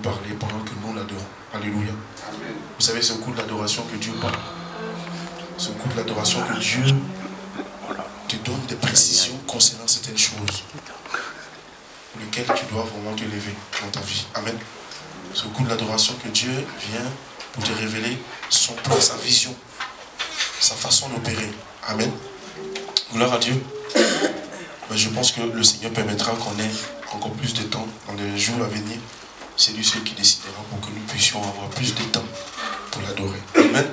parler pendant que nous l'adorons. Alléluia. Vous savez, c'est au cours de l'adoration que Dieu parle. C'est au cours de l'adoration que Dieu te donne des précisions concernant certaines choses pour lesquelles tu dois vraiment te lever dans ta vie. Amen. C'est au cours de l'adoration que Dieu vient pour te révéler son plan, sa vision, sa façon d'opérer. Amen. Gloire à Dieu. Mais je pense que le Seigneur permettra qu'on ait encore plus de temps dans les jours à venir. C'est lui seul qui décidera pour que nous puissions avoir plus de temps pour l'adorer. Amen.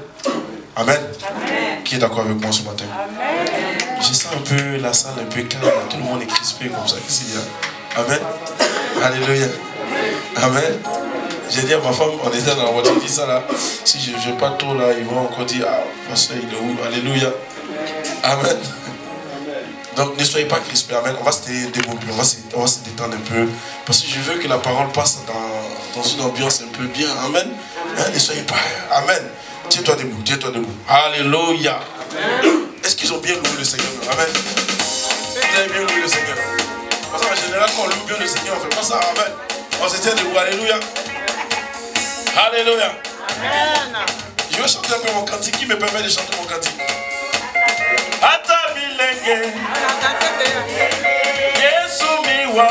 Amen. Amen. Qui est d'accord avec moi ce matin? Amen. Je sens un peu la salle un peu calme. Tout le monde est crispé comme ça. Qu'est-ce qu'il y a? Amen. Alléluia. Amen. J'ai dit à ma femme, on était dans la voiture, dit ça là. Si je ne vais pas trop là, ils vont encore dire, ah, pasteur, il est où? Alléluia. Amen. Donc ne soyez pas crispés. Amen. On va se développer, on va se détendre un peu. Parce que je veux que la parole passe dans une ambiance un peu bien. Amen. Hein, ne soyez pas. Amen. Tiens-toi debout, tiens-toi debout. Alléluia. Est-ce qu'ils ont bien loué le Seigneur? Amen. Vous avez bien loué le Seigneur. Parce qu'en général, quand on loue bien le Seigneur, on ne fait pas ça. Amen. On se tient debout. Alléluia. Alléluia. Amen. Je vais chanter un peu mon cantique. Qui me permet de chanter mon cantique? Atabilenge Yesu miwa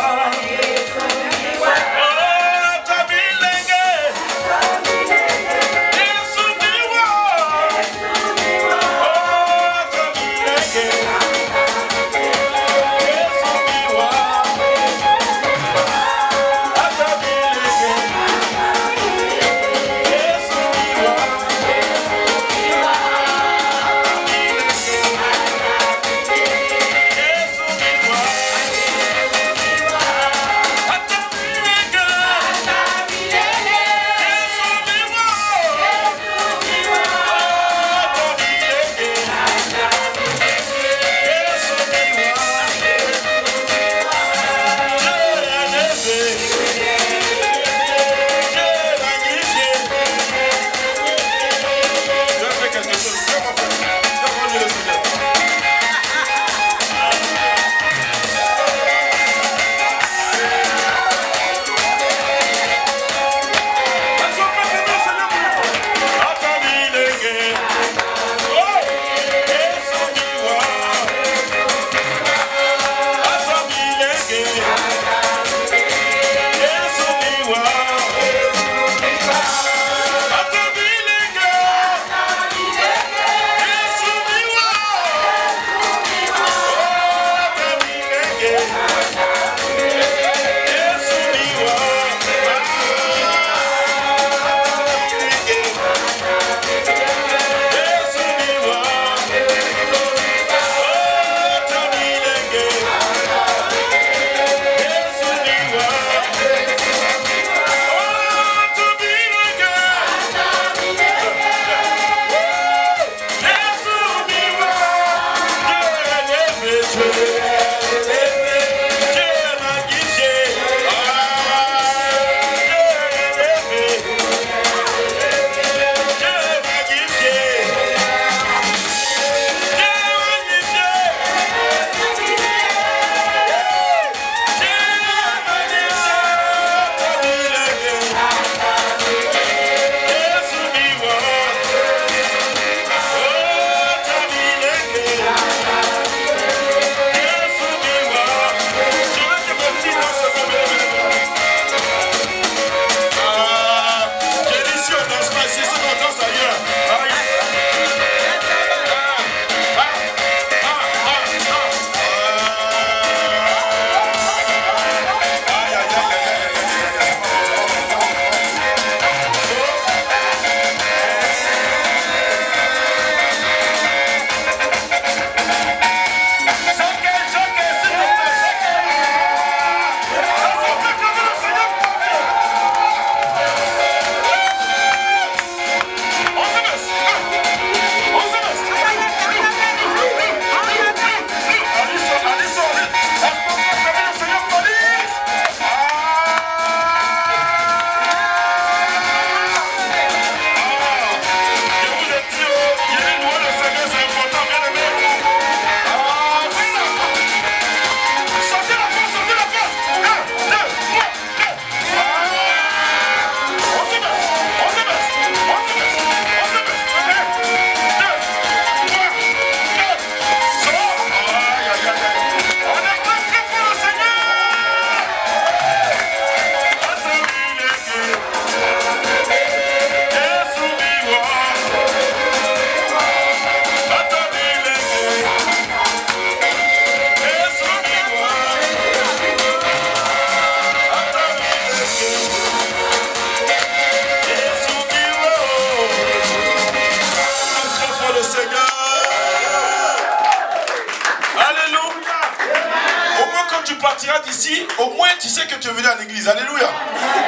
ici, au moins tu sais que tu es venu à l'église. Alléluia.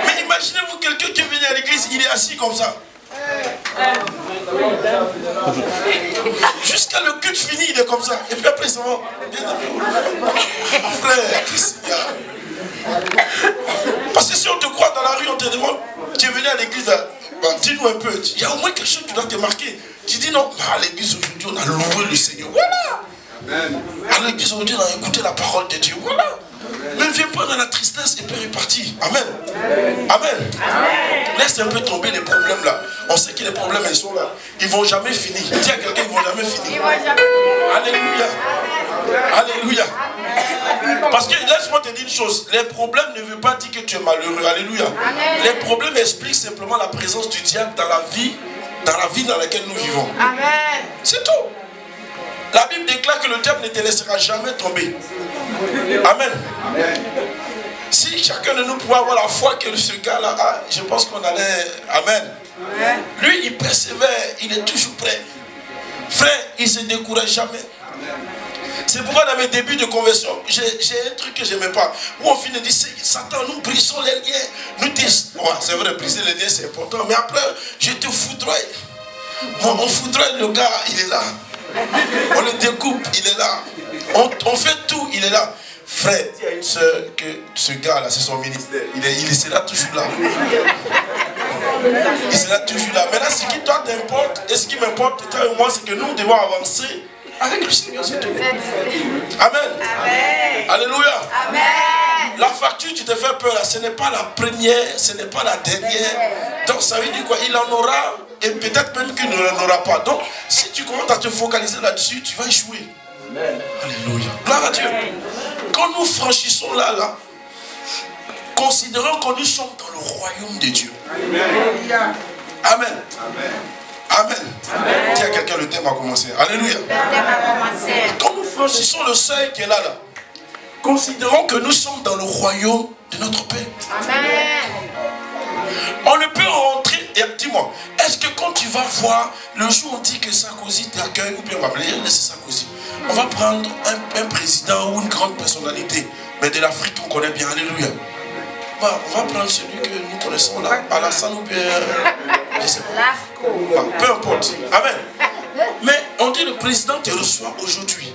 Mais imaginez-vous quelqu'un qui est venu à l'église, il est assis comme ça. Jusqu'à le culte fini, il est comme ça. Et puis après, ça va. Frère, qu'est-ce qu'il y a? Parce que si on te croit dans la rue, on te demande, tu es venu à l'église, bah, dis-nous un peu. Il y a au moins quelque chose qui doit te marquer. Tu dis non, à l'église aujourd'hui, on a loué le Seigneur. Voilà. À l'église aujourd'hui, on a écouté la parole de Dieu. Voilà. Mais ne viens pas dans la tristesse et puis repartir. Amen. Amen. Laisse un peu tomber les problèmes là. On sait que les problèmes, ils sont là. Ils ne vont jamais finir. Dis à quelqu'un, ils ne vont jamais finir. Alléluia. Alléluia. Parce que laisse-moi te dire une chose. Les problèmes ne veulent pas dire que tu es malheureux. Alléluia. Les problèmes expliquent simplement la présence du diable dans la vie dans laquelle nous vivons. C'est tout. La Bible déclare que le diable ne te laissera jamais tomber. Amen. Si chacun de nous pouvait avoir la foi que ce gars-là a, je pense qu'on allait... Amen. Lui, il persévère, il est toujours prêt. Frère, il ne se décourage jamais. C'est pourquoi dans mes débuts de conversion, j'ai un truc que je n'aimais pas. Où on finit de dire, Satan, nous brisons les liens. Nous disons, ouais, c'est vrai, briser les liens, c'est important. Mais après, je te foudroie. On foudroie le gars, il est là. On le découpe, il est là. On fait tout, il est là. Frère, il y a une soeur que ce gars-là, c'est son ministère. Il sera toujours là. Il sera toujours là. Maintenant, ce qui toi t'importe et ce qui m'importe, toi et moi, c'est que nous devons avancer avec le Seigneur, c'est tout. Amen. Amen. Alléluia. Amen. La facture, tu te fais peur, là, ce n'est pas la première, ce n'est pas la dernière. Donc, ça veut dire quoi? Il en aura, et peut-être même qu'il n'en aura pas. Donc, si tu commences à te focaliser là-dessus, tu vas échouer. Amen. Alléluia. Gloire à Dieu. Quand nous franchissons là, considérons que nous sommes dans le royaume de Dieu. Amen. Amen. Amen. Amen. Dis à quelqu'un, le thème a commencé. Alléluia. Quand nous franchissons le seuil qui est là, considérons que nous sommes dans le royaume de notre Père. Amen. On ne peut rentrer, et dis-moi, est-ce que quand tu vas voir, le jour où on dit que Sarkozy t'accueille, ou bien on va appeler Sarkozy, on va prendre un président ou une grande personnalité, mais de l'Afrique qu'on connaît bien, alléluia. Bon, on va prendre celui que nous connaissons là, Alassane ou bien, je sais pas. Bon, peu importe. Amen. Mais on dit le président te reçoit aujourd'hui.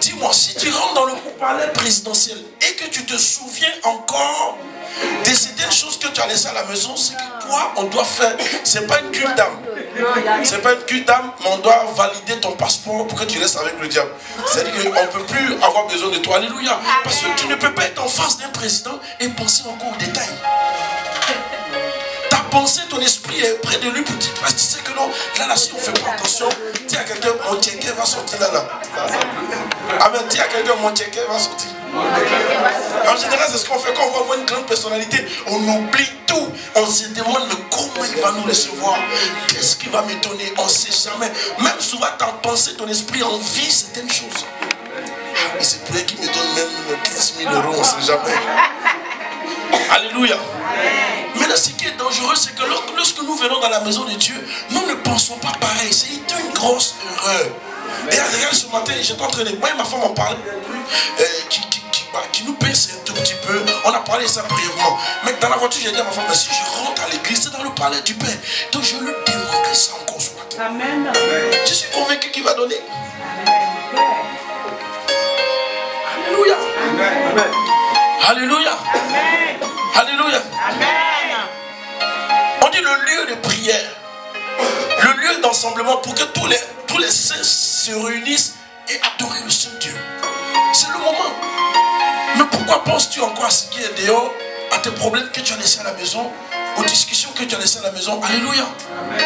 Dis-moi, si tu rentres dans le palais présidentiel et que tu te souviens encore de certaines choses que tu as laissées à la maison, c'est que toi, on doit faire. C'est pas une cure d'âme. C'est pas une cure d'âme, mais on doit valider ton passeport pour que tu restes avec le diable. C'est-à-dire qu'on ne peut plus avoir besoin de toi. Alléluia. Parce que tu ne peux pas être en face d'un président et penser encore aux détails. Ta pensée, ton esprit est près de lui pour dire, parce que tu sais que non, là, si on ne fait pas attention, dis à quelqu'un, mon tchéké va sortir là. Amen, dis à quelqu'un, mon tchéké va sortir. En général, c'est ce qu'on fait quand on va voir une grande personnalité. On oublie tout. On se demande, mais comment il va nous recevoir? Qu'est-ce qui va m'étonner? On ne sait jamais. Même souvent, ta pensée, ton esprit envie certaines choses. Et c'est pour qu'il me donne même 15 000 €, on ne sait jamais. Alléluia. Mais là, ce qui est dangereux, c'est que lorsque nous venons dans la maison de Dieu, nous ne pensons pas pareil. C'est une grosse erreur. Et regarde, ce matin, j'étais en train de... Moi et ma femme, on parlait qui nous pince un tout petit peu. On a parlé de ça brièvement. Mais dans la voiture, j'ai dit à ma femme, si je rentre à l'église, c'est dans le palais du Père. Donc je lui demanderai ça encore ce matin. Amen. Je suis convaincu qu'il va donner. Alléluia. Amen. Alléluia. Amen. Alléluia. Amen. On dit le lieu de prière, le lieu d'ensemblement pour que tous les saints se réunissent et adorent le seul Dieu. C'est le moment. Mais pourquoi penses-tu encore à ce qui est dehors, à tes problèmes que tu as laissés à la maison, aux discussions que tu as laissées à la maison? Alléluia. Amen.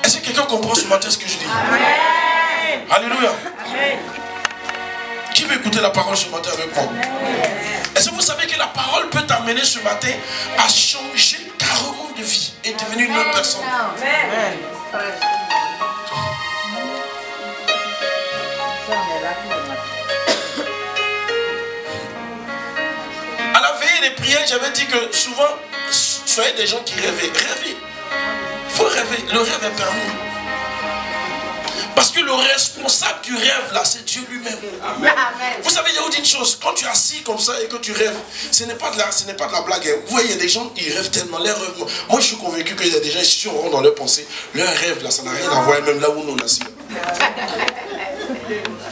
Est-ce que quelqu'un comprend ce matin ce que je dis? Amen. Alléluia. Amen. Qui veut écouter la parole ce matin avec moi? Est-ce que vous savez que la parole peut t'amener ce matin à changer carrément de vie et devenir une autre personne? Amen. À la veillée des prières, j'avais dit que souvent, soyez des gens qui rêvez. Rêvez. Il faut rêver. Le rêve est permis. Parce que le responsable du rêve, là, c'est Dieu lui-même. Vous savez, il y a une chose, quand tu es assis comme ça et que tu rêves, ce n'est pas de la blague. Vous voyez, il y a des gens qui rêvent tellement, leurs rêves. Moi, je suis convaincu qu'il y a des gens, si on rentre dans leurs pensées, leurs rêves, là, ça n'a rien à voir, même là où on est assis.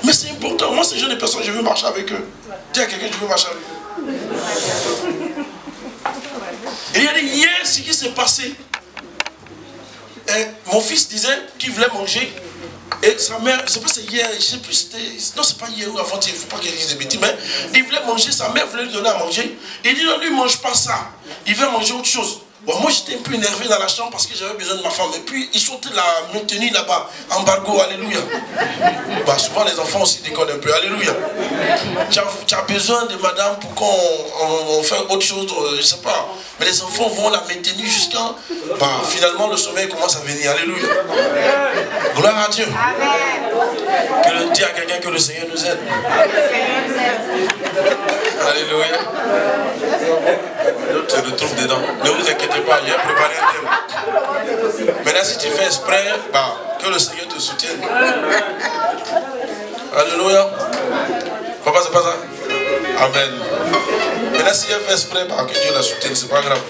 Mais c'est important. Moi, ces jeunes personnes, je veux marcher avec eux. Dis à quelqu'un, je veux marcher avec eux. Et il y a dit, hier, ce qui s'est passé, mon fils disait qu'il voulait manger. Et sa mère, je sais pas si c'est hier, je sais plus c'était. Non, c'est pas hier ou avant-hier, il ne faut pas qu'elle dise des bêtises, mais il voulait manger, sa mère voulait lui donner à manger. Il dit non, lui ne mange pas ça. Il veut manger autre chose. Bon, moi j'étais un peu énervé dans la chambre parce que j'avais besoin de ma femme. Et puis ils sont la maintenue là-bas. Embargo, alléluia. Bah, souvent les enfants aussi déconnent un peu, alléluia. Tu as besoin de madame pour qu'on fasse autre chose, je sais pas. Mais les enfants vont la maintenir jusqu'à. Bah, finalement le sommeil commence à venir, alléluia. Gloire à Dieu. Amen. Dis à quelqu'un que le Seigneur nous aide. Alléluia. L'autre se retrouve dedans. Ne vous inquiétez pas, il a préparé un thème. Maintenant, si tu fais exprès, bah, que le Seigneur te soutienne. Alléluia. Papa, c'est pas ça? Amen. Maintenant, si elle fait exprès, bah, que Dieu la soutienne, c'est pas grave.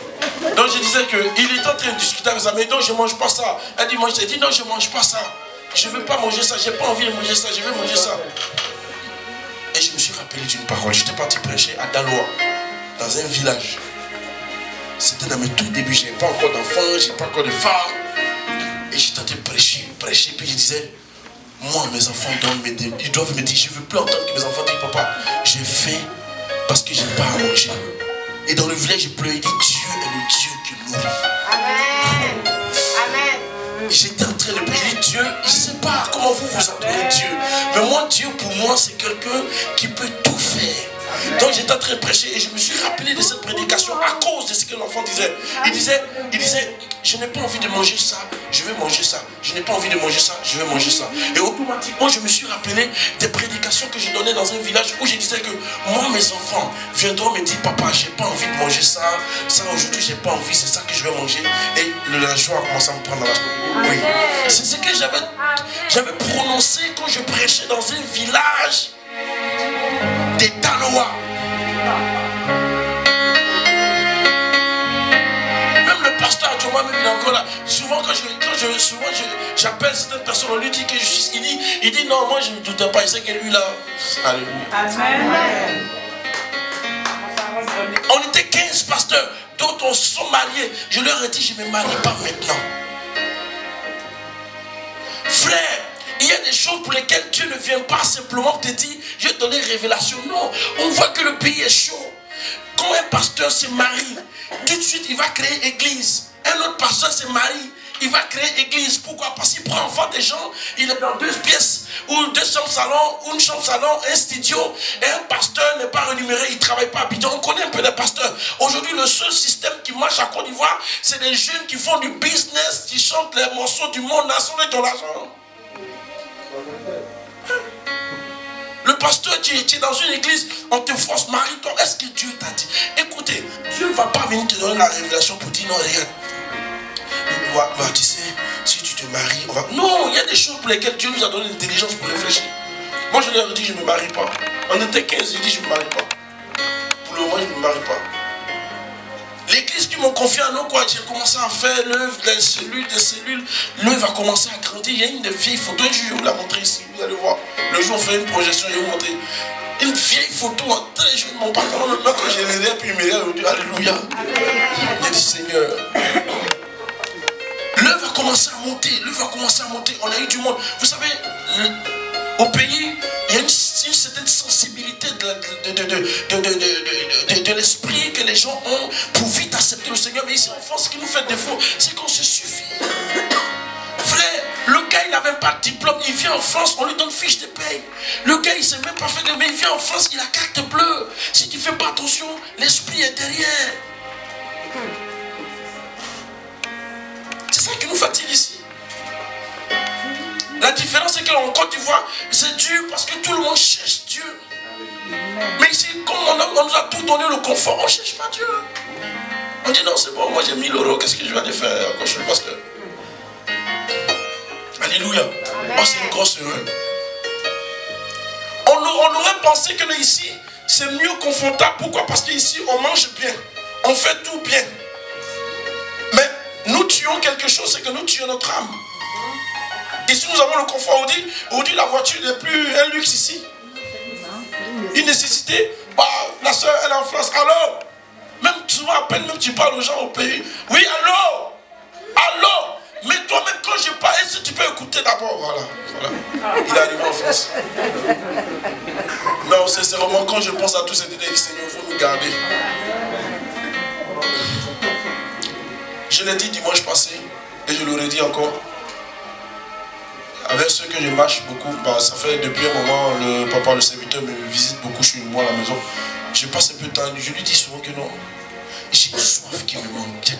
Donc, je disais qu'il est en train de discuter avec sa mère. Non, je ne mange pas ça. Elle dit, elle dit, non, je ne mange pas ça. Je ne veux pas manger ça. Je n'ai pas envie de manger ça. Je veux manger ça. Et je me suis rappelé d'une parole. J'étais parti prêcher à Daloa, dans un village. C'était dans mes tout débuts. Je n'avais pas encore d'enfants, je n'avais pas encore de femmes. Et j'étais en train de prêcher. Puis je disais, moi, mes enfants ils doivent me dire, je ne veux plus entendre que mes enfants disent, papa, j'ai faim parce que je n'ai pas à manger. Et dans le village, je pleurais. Il dit, Dieu est le Dieu qui nourrit. Amen. Amen. Et j'étais en train de prier. Il dit, Dieu, je ne sais pas comment vous adorez Dieu. Mais moi, Dieu, pour moi, c'est quelqu'un qui peut tout faire. Donc j'étais en train de prêcher et je me suis rappelé de cette prédication à cause de ce que l'enfant disait. Il disait, je n'ai pas envie de manger ça, je vais manger ça. Je n'ai pas envie de manger ça, je vais manger ça. Et automatiquement, je me suis rappelé des prédications que je donnais dans un village où je disais que moi, mes enfants viendront me dire, papa, j'ai pas envie de manger ça. Ça aujourd'hui, j'ai pas envie, c'est ça que je vais manger. Et la joie a commencé à me prendre dans la chambre. Oui. C'est ce que j'avais prononcé quand je prêchais dans un village des Dalois. Même le pasteur Thomas, même il est encore là. Souvent quand j'appelle certaines personnes, on lui dit que je suis. Il dit non, moi je ne doutais pas. Il sait que lui là. Alléluia. Amen. On était 15 pasteurs, d'autres sont mariés. Je leur ai dit, je ne me marie pas maintenant. Frère, il y a des choses pour lesquelles Dieu ne vient pas simplement te dire, je vais te donner une révélation. Non, on voit que le pays est chaud. Quand un pasteur se marie, tout de suite il va créer église. Un autre pasteur se marie, il va créer église. Pourquoi? Parce qu'il prend enfant des gens, il est dans 2 pièces, ou 2 chambres salon, ou une chambre salon, un studio, et un pasteur n'est pas rémunéré, il ne travaille pas à Abidjan. On connaît un peu les pasteurs. Aujourd'hui, le seul système qui marche à Côte d'Ivoire, c'est des jeunes qui font du business, qui chantent les morceaux du monde national qui ont l'argent. Le pasteur, tu es dans une église, on te force, marie-toi. Est-ce que Dieu t'a dit? Écoutez, Dieu ne va pas venir te donner la révélation pour dire non, regarde. Bah, tu sais, si tu te maries, on va... Non, il y a des choses pour lesquelles Dieu nous a donné l'intelligence pour réfléchir. Moi, je leur ai dit, je ne me marie pas. On était 15, j'ai dit, je ne me marie pas. Pour le moment, je ne me marie pas. L'église qui m'ont confié à nous, quoi, j'ai commencé à faire l'œuvre des cellules. L'œuvre a commencé à grandir. Il y a une vieille photo, je vais vous la montrer ici, vous allez voir. Le jour où on fait une projection, je vais vous montrer. Une vieille photo en très jeune, mon pantalon, même quand j'ai l'air, puis il me regarde, il dit, alléluia. J'ai dit, Seigneur. L'œuvre a commencé à monter, on a eu du monde. Vous savez, au pays, il y a une certaine sensibilité de l'esprit que les gens ont pour vite accepter le Seigneur. Mais ici en France, ce qui nous fait défaut, c'est qu'on se suffit. Frère, le gars, il n'a même pas de diplôme, il vient en France, on lui donne fiche de paye. Le gars, il ne s'est même pas fait de... Mais il vient en France, il a carte bleue. Si tu ne fais pas attention, l'esprit est derrière. C'est ça qui nous fatigue ici. La différence, c'est qu'en Côte d'Ivoire, c'est dur parce que tout le monde cherche Dieu. Mais ici, comme on nous a tout donné le confort, on ne cherche pas Dieu. On dit non, c'est bon, moi j'ai 1000 €, qu'est-ce que je vais aller faire quand je suis pasteur? Alléluia. Oh, c'est une grosse erreur. On aurait pensé que ici, c'est mieux confortable. Pourquoi? Parce qu'ici, on mange bien. On fait tout bien. Mais nous tuons quelque chose, c'est que nous tuons notre âme. Ici, nous avons le confort. On dit la voiture n'est plus un luxe ici. Une nécessité. Bah, la soeur, elle est en France. Allô? Même souvent, à peine même tu parles aux gens au pays. Oui, allô? Allô? Mais toi-même, quand je parle, est-ce que tu peux écouter d'abord? Voilà. Il est arrivé en France. Non, sincèrement, quand je pense à tous ces détails, Seigneur, il faut nous garder. Je l'ai dit dimanche passé, et je le redis encore. Avec ceux que je marche beaucoup, bah, ça fait depuis un moment, le papa, le serviteur me visite beaucoup chez moi à la maison. Je passe un peu de temps, je lui dis souvent que non. J'ai une soif qui me manque.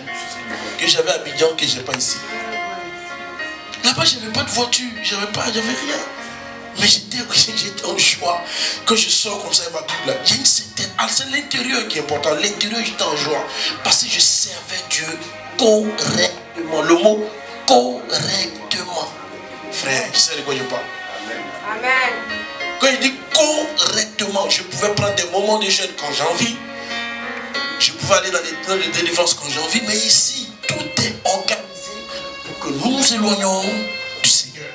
Que j'avais à Abidjan, que je n'ai pas ici. Là-bas, je n'avais pas de voiture, j'avais rien. Mais j'étais en joie. Quand je sors comme ça, ma Bible, il y a une certaine. C'est l'intérieur qui est important. L'intérieur, j'étais en joie. Parce que je servais Dieu correctement. Le mot correctement. Frère, je sais de quoi je parle. Amen. Quand il dit correctement, je pouvais prendre des moments de jeûne quand j'ai envie. Je pouvais aller dans les délivrances quand j'ai envie. Mais ici, tout est organisé pour que nous nous éloignions du Seigneur.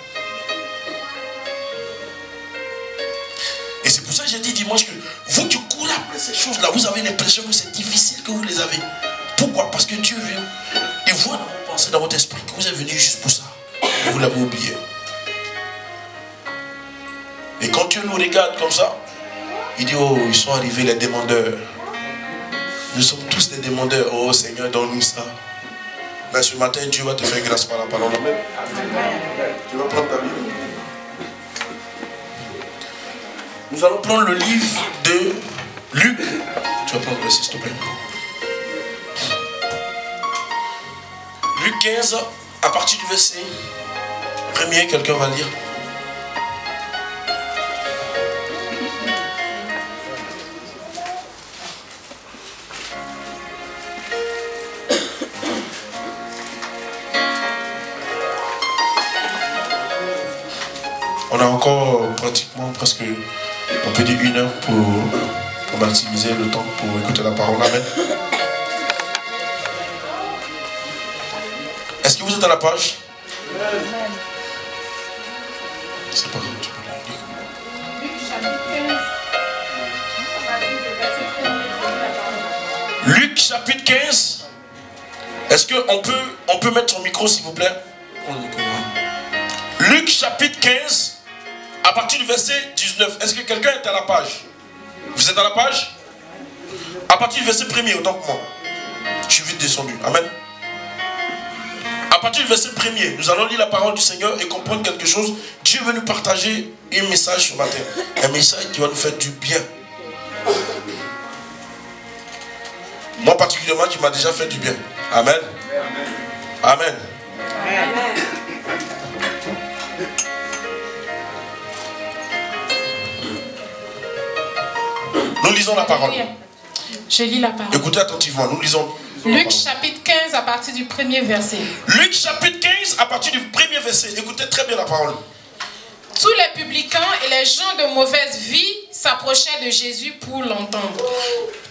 Et c'est pour ça que j'ai dit dimanche que vous qui courez après ces choses-là, vous avez l'impression que c'est difficile que vous les avez. Pourquoi? Parce que Dieu vient et voit dans vos pensées, dans votre esprit que vous êtes venu juste pour ça. Et vous l'avez oublié. Et quand Dieu nous regarde comme ça, il dit, oh, ils sont arrivés les demandeurs. Nous sommes tous des demandeurs. Oh Seigneur, donne-nous ça. Mais ce matin, Dieu va te faire grâce par la parole. Amen. Tu vas prendre ta Bible. Nous allons prendre le livre de Luc. Tu vas prendre le verset, s'il te plaît. Luc 15, à partir du verset 1er, quelqu'un va lire. On a encore pratiquement presque, on peut dire 1 heure pour maximiser le temps pour écouter la parole. Amen. Est-ce que vous êtes à la page? C'est pas grave, tu peux le lire. Luc chapitre 15. Est-ce qu'on peut mettre son micro s'il vous plaît? Luc chapitre 15. À partir du verset 19, est-ce que quelqu'un est à la page? Vous êtes à la page? À partir du verset 1er, autant que moi. Je suis vite descendu. Amen. À partir du verset 1er, nous allons lire la parole du Seigneur et comprendre quelque chose. Dieu veut nous partager un message ce matin. Un message qui va nous faire du bien. Moi particulièrement, qui m'a déjà fait du bien. Amen. Amen. Amen. Nous lisons la parole. Je lis la parole. Écoutez attentivement, nous lisons. Luc chapitre 15 à partir du 1er verset. Luc chapitre 15 à partir du 1er verset. Écoutez très bien la parole. Tous les publicains et les gens de mauvaise vie s'approchaient de Jésus pour l'entendre.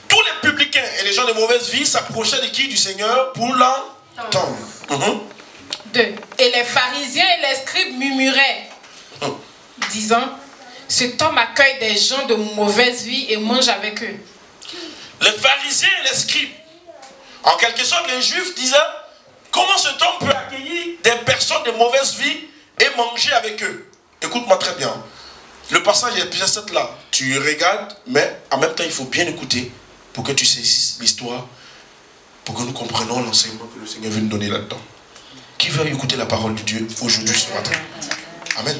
Tous les publicains et les gens de mauvaise vie s'approchaient de qui? Du Seigneur pour l'entendre. 2. Et les pharisiens et les scribes murmuraient, disant, cet homme accueille des gens de mauvaise vie et mange avec eux. Les pharisiens et les scribes, en quelque sorte les juifs disaient, comment cet homme peut accueillir des personnes de mauvaise vie et manger avec eux? Écoute-moi très bien. Le passage est bien cette là. Tu regardes, mais en même temps il faut bien écouter pour que tu saisisses l'histoire, pour que nous comprenions l'enseignement que le Seigneur veut nous donner là-dedans. Qui veut écouter la parole de Dieu aujourd'hui ce matin? Amen.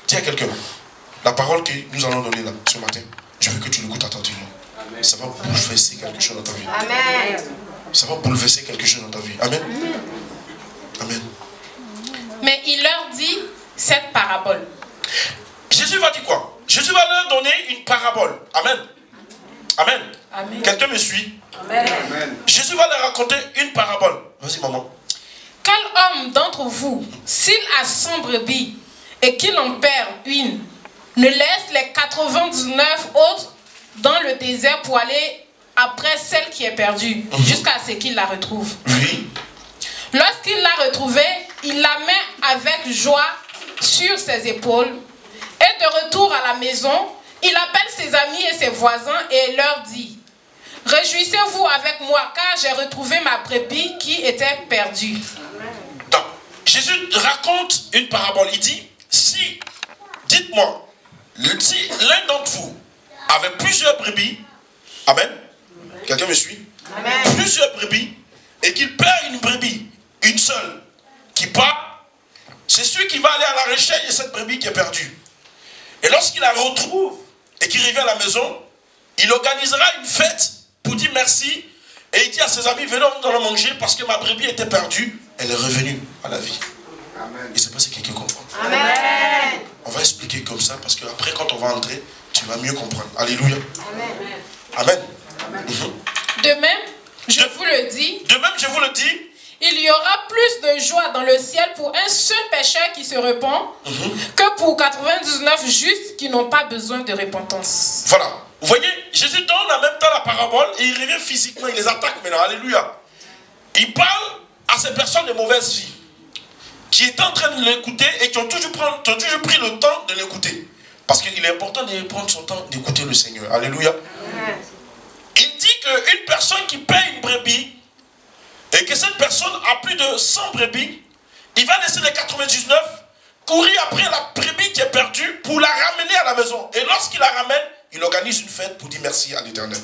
Dis à quelqu'un, la parole que nous allons donner là ce matin, je veux que tu l'écoutes attentivement. Amen. Ça va bouleverser quelque chose dans ta vie. Amen. Ça va bouleverser quelque chose dans ta vie. Amen. Amen. Mais il leur dit cette parabole. Jésus va dire quoi? Jésus va leur donner une parabole. Amen. Amen. Amen. Quelqu'un me suit? Amen. Jésus va leur raconter une parabole. Vas-y maman. Quel homme d'entre vous, s'il a 100 brebis et qu'il en perd une, ne laisse les 99 autres dans le désert pour aller après celle qui est perdue, jusqu'à ce qu'il la retrouve? Oui. Lorsqu'il l'a retrouvée, il la met avec joie sur ses épaules et de retour à la maison, il appelle ses amis et ses voisins et leur dit: réjouissez-vous avec moi car j'ai retrouvé ma brebis qui était perdue. Donc, Jésus raconte une parabole. Il dit, si, dites-moi, si l'un d'entre vous avait plusieurs brebis, amen, quelqu'un me suit? Amen. Plusieurs brebis, et qu'il perd une brebis, une seule, qui part, c'est celui qui va aller à la recherche de cette brebis qui est perdue. Et lorsqu'il la retrouve et qu'il revient à la maison, il organisera une fête pour dire merci. Et il dit à ses amis, venez, on va manger parce que ma brebis était perdue. Elle est revenue à la vie. Amen. Et c'est pas si quelqu'un comprend. Amen. On va expliquer comme ça parce qu'après quand on va entrer, tu vas mieux comprendre. Alléluia. Amen. Amen. Amen. De même, je vous le dis, il y aura plus de joie dans le ciel pour un seul pécheur qui se repent que pour 99 justes qui n'ont pas besoin de repentance. Voilà. Vous voyez, Jésus donne en même temps la parabole et il revient physiquement, il les attaque maintenant. Alléluia. Il parle à ces personnes de mauvaise vie qui étaient en train de l'écouter et qui ont toujours pris le temps de l'écouter. Parce qu'il est important de prendre son temps d'écouter le Seigneur. Alléluia. Il dit qu'une personne qui paye une brebis et que cette personne a plus de 100 brebis, il va laisser les 99 courir après la brebis qui est perdue pour la ramener à la maison. Et lorsqu'il la ramène, il organise une fête pour dire merci à l'Éternel.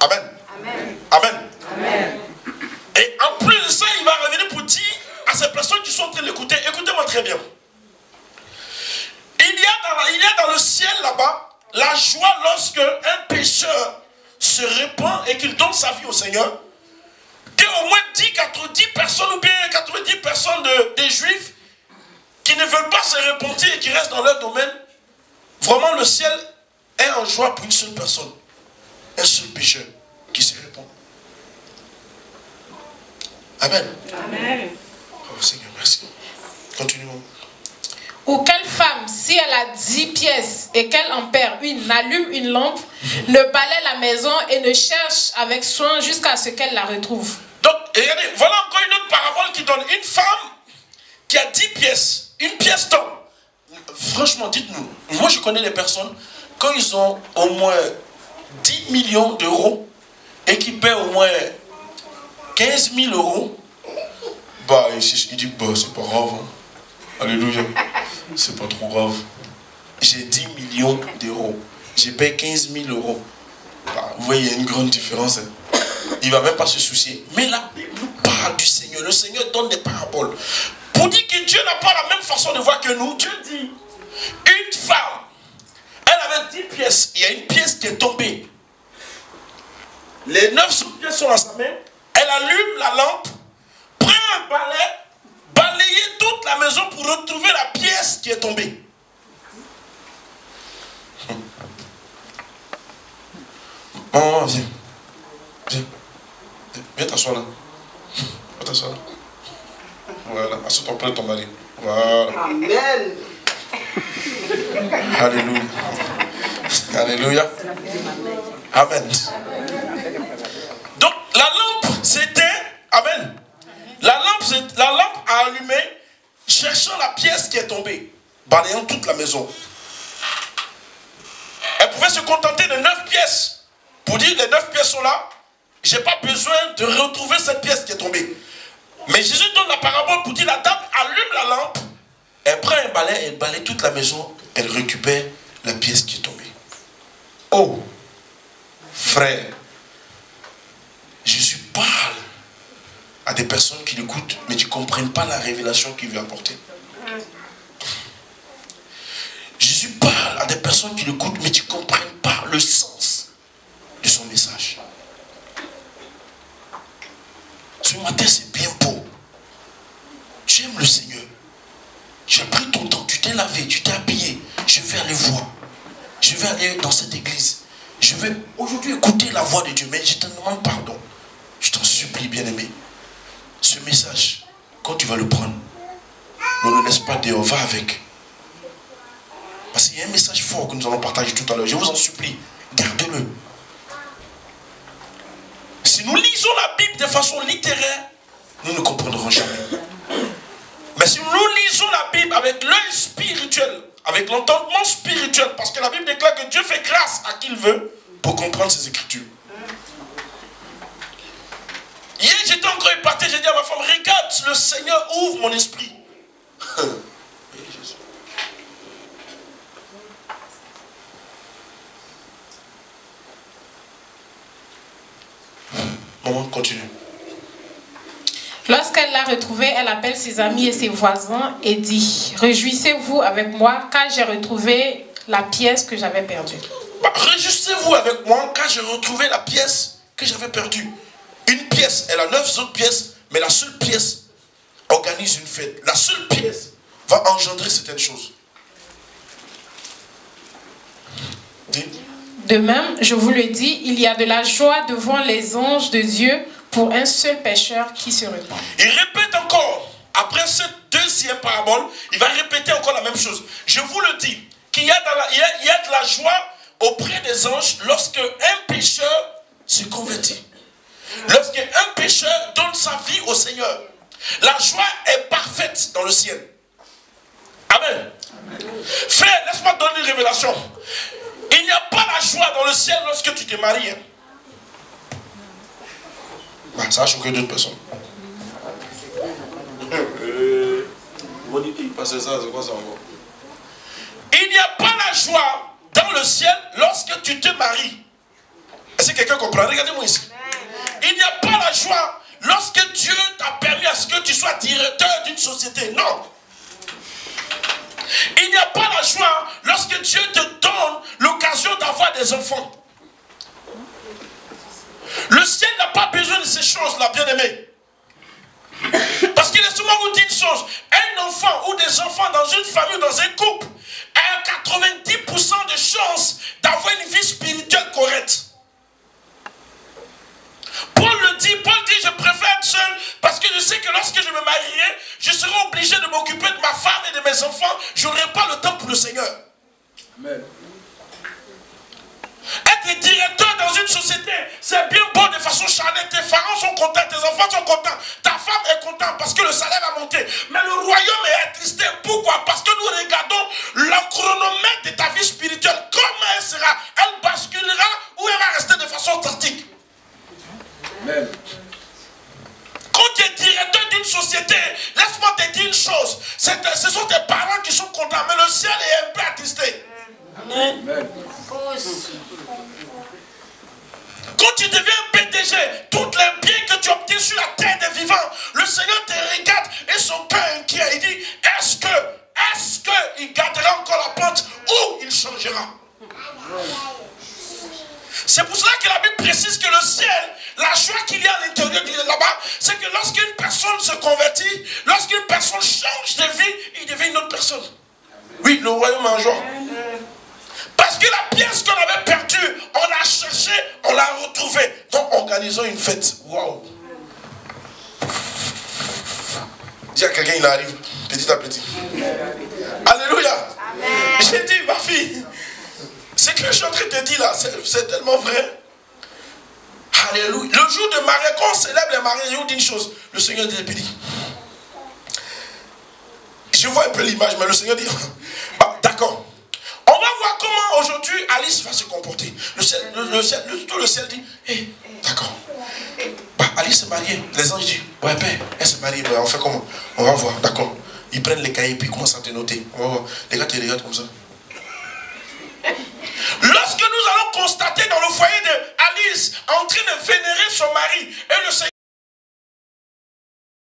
Amen. Amen. Amen. Amen. Et en plus de ça, il va revenir pour dire à ces personnes qui sont en train d'écouter, écoutez-moi très bien. Il y a dans le ciel là-bas la joie lorsque un pécheur se répand et qu'il donne sa vie au Seigneur. Qu'au moins 10 personnes ou bien 90 personnes des Juifs qui ne veulent pas se repentir et qui restent dans leur domaine, vraiment le ciel est en joie pour une seule personne, un seul pécheur qui se répand. Amen. Amen. Oh Seigneur, merci. Continuons. Ou quelle femme, si elle a 10 pièces et qu'elle en perd une, allume une lampe, ne balaie la maison et ne cherche avec soin jusqu'à ce qu'elle la retrouve. Donc, regardez, voilà encore une autre parabole qui donne une femme qui a 10 pièces, une pièce d'or. Franchement, dites-nous, moi je connais des personnes, quand ils ont au moins 10 millions d'euros et qu'ils paient au moins 15 000 euros, bah, ils disent, bah, c'est pas grave. Hein. Alléluia. C'est pas trop grave. J'ai 10 millions d'euros. J'ai payé 15 000 euros. Bah, vous voyez, il y a une grande différence. Hein. Il ne va même pas se soucier. Mais la Bible nous parle du Seigneur. Le Seigneur donne des paraboles. Pour dire que Dieu n'a pas la même façon de voir que nous. Dieu dit, une femme, elle avait 10 pièces. Il y a une pièce qui est tombée. Les 9 pièces sont dans sa main. Elle allume la lampe, prend un balai, balayer toute la maison pour retrouver la pièce qui est tombée. Maman, viens. Viens. Viens t'asseoir là. Viens t'asseoir là. Voilà, assois-toi près de ton mari. Voilà. Amen. Alléluia. Alléluia. Amen. Donc la lampe c'était, amen. La lampe a allumé, cherchant la pièce qui est tombée, balayant toute la maison. Elle pouvait se contenter de 9 pièces. Pour dire, les 9 pièces sont là, je n'ai pas besoin de retrouver cette pièce qui est tombée. Mais Jésus donne la parabole pour dire, la dame allume la lampe, elle prend un balai, elle balaye toute la maison, elle récupère la pièce qui est tombée. Oh, frère, Jésus parle à des personnes qui l'écoutent, mais qui ne comprennent pas la révélation qu'il veut apporter. Jésus parle à des personnes qui l'écoutent, mais qui ne comprennent pas le sens de son message. Ce matin, c'est bien beau. Tu aimes le Seigneur. Tu as pris ton temps, tu t'es lavé, tu t'es habillé. Je vais aller voir. Je vais aller dans cette église. Je vais aujourd'hui écouter la voix de Dieu, mais je te demande pardon. Je t'en supplie, bien-aimé. Ce message quand tu vas le prendre, ne le laisse pas dehors, va avec. Parce qu'il y a un message fort que nous allons partager tout à l'heure. Je vous en supplie, gardez-le. Si nous lisons la Bible de façon littéraire, nous ne comprendrons jamais. Mais si nous lisons la Bible avec l'œil spirituel, avec l'entendement spirituel, parce que la Bible déclare que Dieu fait grâce à qui il veut pour comprendre ses Écritures. Hier, j'étais encore épaté, j'ai dit à ma femme, regarde, le Seigneur ouvre mon esprit. Maman, continue. Lorsqu'elle l'a retrouvé, elle appelle ses amis et ses voisins et dit, réjouissez-vous avec moi car j'ai retrouvé la pièce que j'avais perdue. Réjouissez-vous avec moi car j'ai retrouvé la pièce que j'avais perdue. Une pièce, elle a 9 autres pièces, mais la seule pièce organise une fête. La seule pièce va engendrer certaines choses. Dis. De même, je vous le dis, il y a de la joie devant les anges de Dieu pour un seul pécheur qui se repent. Il répète encore, après cette deuxième parabole, il va répéter encore la même chose. Je vous le dis, qu'il y a de la joie auprès des anges lorsque un pécheur se convertit. Lorsqu'un pécheur donne sa vie au Seigneur. La joie est parfaite dans le ciel. Amen. Frère, laisse-moi te donner une révélation. Il n'y a pas la joie dans le ciel lorsque tu te maries. Ça a choqué d'autres personnes. Il n'y a pas la joie dans le ciel lorsque tu te maries. Est-ce que quelqu'un comprend? Regardez-moi ici. Il n'y a pas la joie lorsque Dieu t'a permis à ce que tu sois directeur d'une société. Non. Il n'y a pas la joie lorsque Dieu te donne l'occasion d'avoir des enfants. Le ciel n'a pas besoin de ces choses-là, bien-aimés. Parce que laissez-moi vous dire une chose. Un enfant ou des enfants dans une famille, dans un couple, a 90% de chances d'avoir une vie spirituelle correcte. Paul dit, je préfère être seul parce que je sais que lorsque je me marierai, je serai obligé de m'occuper de ma femme et de mes enfants. Je n'aurai pas le temps pour le Seigneur. Amen. Être directeur dans une société, c'est bien beau de façon charnelle. Tes parents sont contents, tes enfants sont contents, ta femme est contente parce que le salaire a monté. Mais le royaume est attristé. Pourquoi? Parce que nous regardons le chronomètre de ta vie spirituelle. Comment elle sera? Elle basculera ou elle va rester de façon statique? Amen. Quand tu es directeur d'une société, laisse-moi te dire une chose. Ce sont tes parents qui sont contents, mais le ciel est un peu attristé. Amen. Quand tu deviens PDG, tous les biens que tu obtiens sur la terre des vivants, le Seigneur te regarde et son cœur est inquiet. Il dit, est-ce qu'il gardera encore la pente ou il changera? C'est pour cela que la Bible précise que le ciel, la joie qu'il y a à l'intérieur de là-bas, c'est que lorsqu'une personne se convertit, lorsqu'une personne change de vie, il devient une autre personne. Oui, le royaume en joie. Parce que la pièce qu'on avait perdue, on l'a cherchée, on l'a retrouvée. Donc organisons une fête. Waouh! Dis à quelqu'un, il arrive petit à petit. Alléluia! J'ai dit, ma fille, ce que je suis en train de te dire là, c'est tellement vrai. Alléluia. Le jour de mariage, quand on célèbre les mariages, je vous dis une chose. Le Seigneur dit, je vois un peu l'image, mais le Seigneur dit, bah, d'accord. On va voir comment aujourd'hui Alice va se comporter. Le ciel dit, hey, d'accord. Bah, Alice est mariée. Les anges disent, ouais, père, elle s'est mariée. Bah, on fait comment? On va voir, d'accord. Ils prennent les cahiers et puis ils commencent à te noter. On va voir. Les gars, tu les regardes comme ça. Lorsque nous allons constater dans le foyer d'Alice en train de vénérer son mari, et le Seigneur